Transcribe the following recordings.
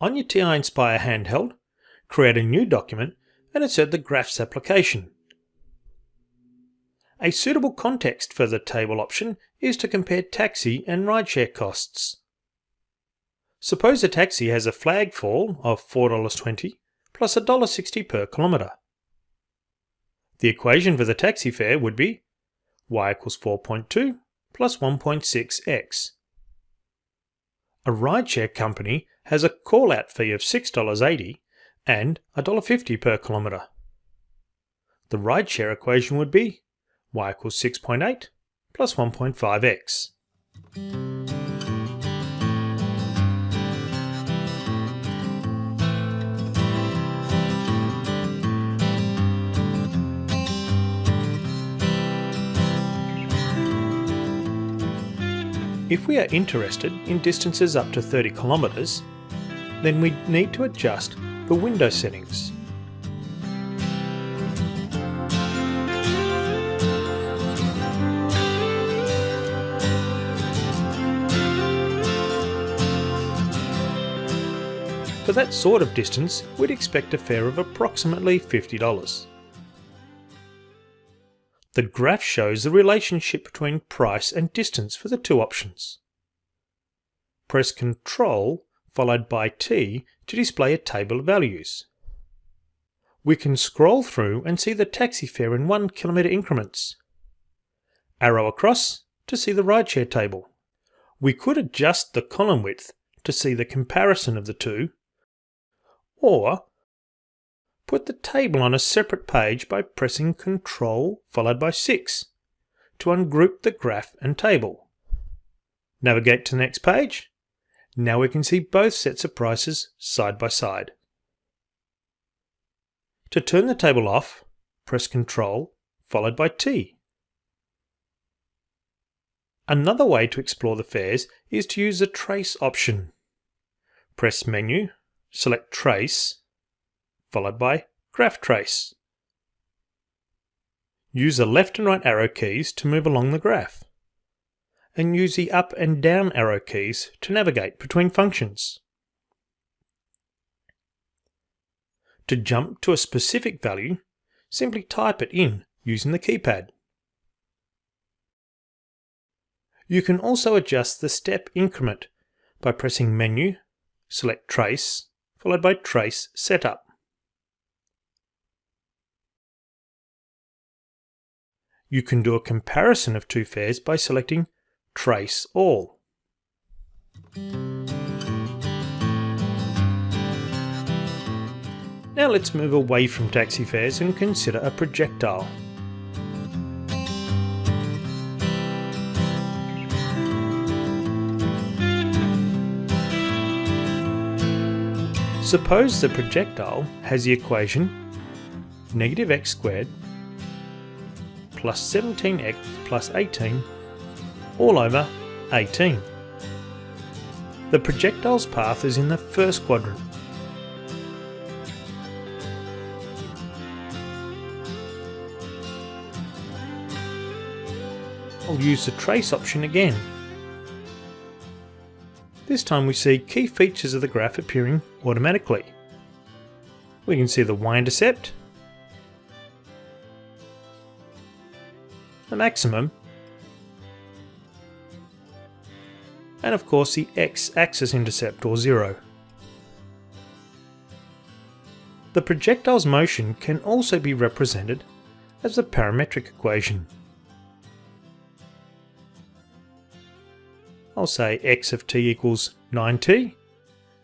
On your TI-Nspire handheld, create a new document and insert the Graphs application. A suitable context for the table option is to compare taxi and rideshare costs. Suppose a taxi has a flag fall of $4.20 plus $1.60 per kilometre. The equation for the taxi fare would be y equals 4.2 plus 1.6x. A rideshare company has a call-out fee of $6.80 and $1.50 per kilometre. The rideshare equation would be y equals 6.8 plus 1.5x. If we are interested in distances up to 30 kilometres, then we need to adjust the window settings. For that sort of distance, we'd expect a fare of approximately $50. The graph shows the relationship between price and distance for the two options. Press Ctrl followed by T to display a table of values. We can scroll through and see the taxi fare in 1 kilometre increments. Arrow across to see the rideshare table. We could adjust the column width to see the comparison of the two, or put the table on a separate page by pressing Ctrl followed by 6 to ungroup the graph and table. Navigate to the next page. Now we can see both sets of prices side by side. To turn the table off, press Ctrl followed by T. Another way to explore the fares is to use the Trace option. Press Menu, select Trace, followed by Graph Trace. Use the left and right arrow keys to move along the graph, and use the up and down arrow keys to navigate between functions. To jump to a specific value, simply type it in using the keypad. You can also adjust the step increment by pressing Menu, select Trace, followed by Trace Setup. You can do a comparison of two fares by selecting Trace All. Now let's move away from taxi fares and consider a projectile. Suppose the projectile has the equation -x squared plus 17x plus 18 all over 18. The projectile's path is in the first quadrant. I'll use the Trace option again. This time we see key features of the graph appearing automatically. We can see the y-intercept, the maximum, and of course the x-axis intercept or 0. The projectile's motion can also be represented as the parametric equation. I'll say x of t equals 9t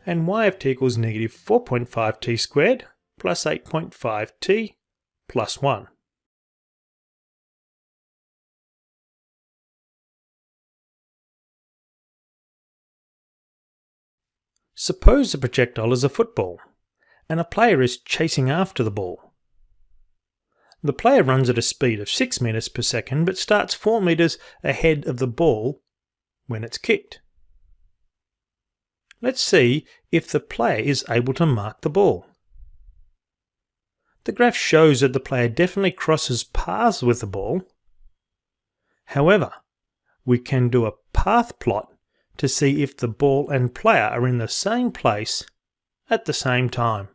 and y of t equals negative 4.5t squared plus 8.5t plus 1. Suppose the projectile is a football and a player is chasing after the ball. The player runs at a speed of 6 meters per second but starts 4 meters ahead of the ball when it's kicked. Let's see if the player is able to mark the ball. The graph shows that the player definitely crosses paths with the ball. However, we can do a path plot to see if the ball and player are in the same place at the same time.